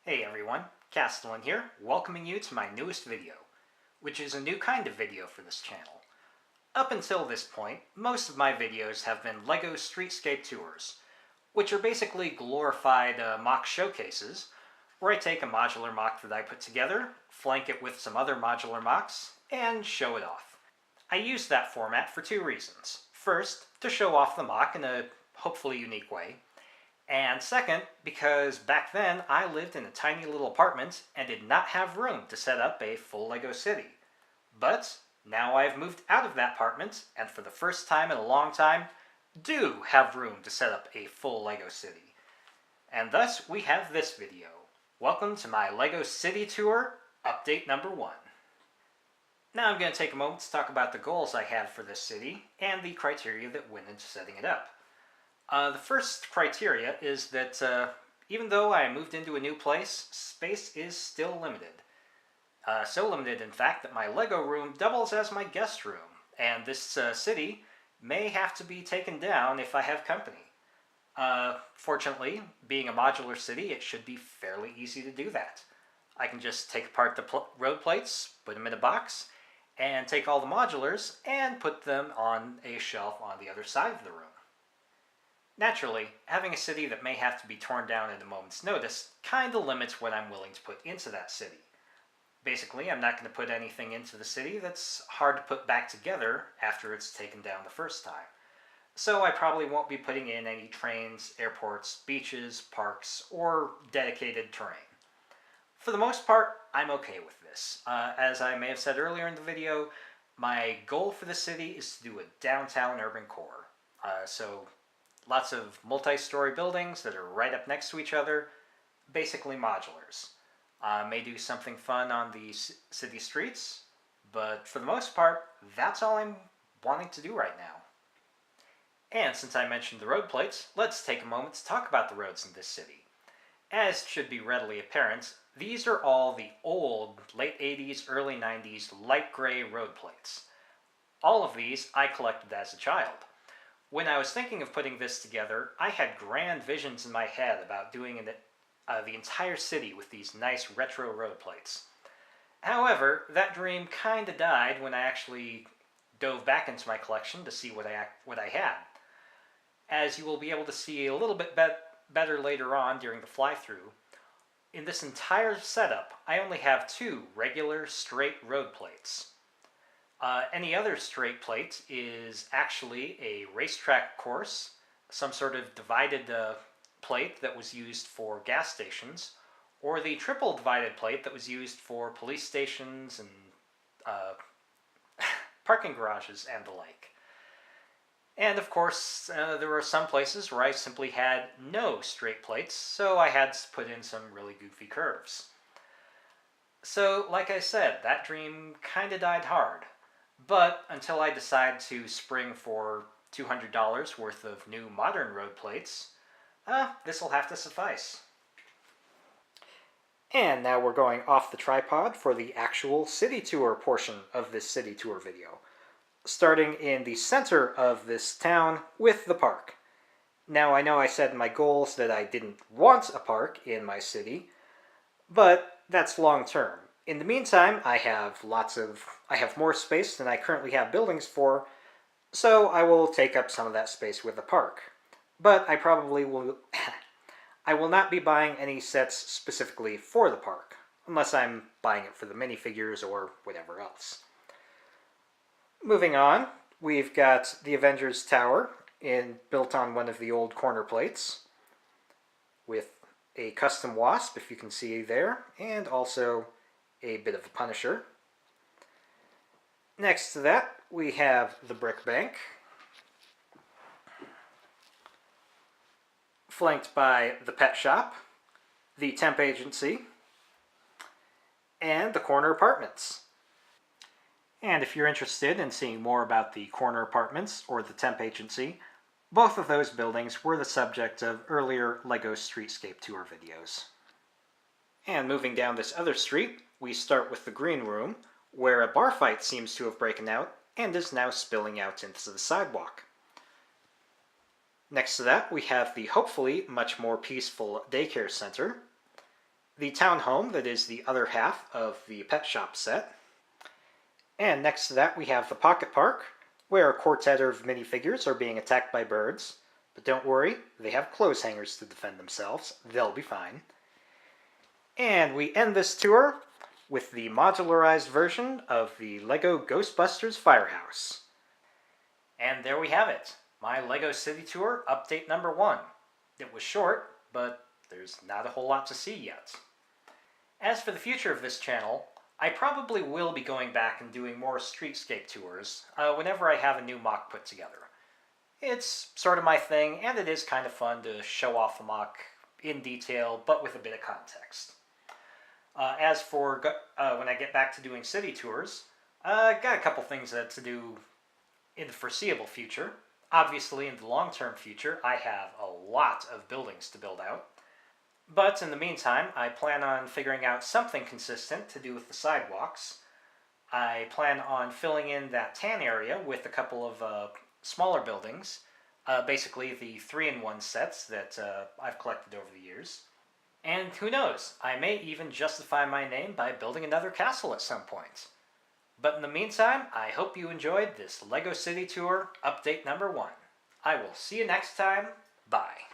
Hey everyone, Castellan here, welcoming you to my newest video, which is a new kind of video for this channel. Up until this point, most of my videos have been LEGO Streetscape Tours, which are basically glorified mock showcases, where I take a modular mock that I put together, flank it with some other modular mocks, and show it off. I use that format for two reasons. First, to show off the mock in a hopefully unique way, and second, because back then I lived in a tiny little apartment and did not have room to set up a full LEGO city. But now I've moved out of that apartment, and for the first time in a long time, do have room to set up a full LEGO city. And thus we have this video. Welcome to my LEGO City Tour, update number 1. Now I'm going to take a moment to talk about the goals I had for this city and the criteria that went into setting it up. The first criteria is that even though I moved into a new place, space is still limited. So limited, in fact, that my LEGO room doubles as my guest room, and this city may have to be taken down if I have company. Fortunately, being a modular city, it should be fairly easy to do that. I can just take apart the road plates, put them in a box, and take all the modulars and put them on a shelf on the other side of the room. Naturally, having a city that may have to be torn down at a moment's notice kinda limits what I'm willing to put into that city. Basically, I'm not going to put anything into the city that's hard to put back together after it's taken down the first time. So I probably won't be putting in any trains, airports, beaches, parks, or dedicated terrain. For the most part, I'm okay with this. As I may have said earlier in the video, my goal for the city is to do a downtown urban core. So lots of multi-story buildings that are right up next to each other, basically modulars. May do something fun on the city streets, but for the most part, that's all I'm wanting to do right now. And since I mentioned the road plates, let's take a moment to talk about the roads in this city. As should be readily apparent, these are all the old, late 80s, early 90s, light gray road plates. All of these I collected as a child. When I was thinking of putting this together, I had grand visions in my head about doing the entire city with these nice retro road plates. However, that dream kinda died when I actually dove back into my collection to see what I had. As you will be able to see a little bit better later on during the fly-through, in this entire setup, I only have 2 regular straight road plates. Any other straight plate is actually a racetrack course, some sort of divided plate that was used for gas stations, or the triple divided plate that was used for police stations and parking garages and the like. And of course, there were some places where I simply had no straight plates, so I had to put in some really goofy curves. So, like I said, that dream kinda died hard. But until I decide to spring for $200 worth of new modern road plates, this'll have to suffice. And now we're going off the tripod for the actual city tour portion of this city tour video, starting in the center of this town with the park. Now, I know I said in my goals that I didn't want a park in my city, but that's long term. In the meantime, I have more space than I currently have buildings for, so I will take up some of that space with a park. But I probably will I will not be buying any sets specifically for the park, unless I'm buying it for the minifigures or whatever else. Moving on, we've got the Avengers Tower built on one of the old corner plates, with a custom wasp, if you can see there, and also a bit of a Punisher. Next to that, we have the Brick Bank, flanked by the Pet Shop, the Temp Agency, and the Corner Apartments. And if you're interested in seeing more about the Corner Apartments or the Temp Agency, both of those buildings were the subject of earlier LEGO Streetscape Tour videos. And moving down this other street, we start with the Green Room, where a bar fight seems to have broken out and is now spilling out into the sidewalk. Next to that, we have the hopefully much more peaceful daycare center, the townhome that is the other half of the pet shop set. And next to that we have the pocket park, where a quartet of minifigures are being attacked by birds. But don't worry, they have clothes hangers to defend themselves. They'll be fine. And we end this tour with the modularized version of the LEGO Ghostbusters Firehouse. And there we have it, my LEGO City Tour update number 1. It was short, but there's not a whole lot to see yet. As for the future of this channel, I probably will be going back and doing more streetscape tours whenever I have a new mock put together. It's sort of my thing, and it is kind of fun to show off the mock in detail, but with a bit of context. As for when I get back to doing city tours, got a couple things to do in the foreseeable future. Obviously, in the long-term future, I have a lot of buildings to build out. But in the meantime, I plan on figuring out something consistent to do with the sidewalks. I plan on filling in that tan area with a couple of smaller buildings, basically the 3-in-1 sets that I've collected over the years. And who knows, I may even justify my name by building another castle at some point. But in the meantime, I hope you enjoyed this LEGO City Tour update number 1. I will see you next time. Bye.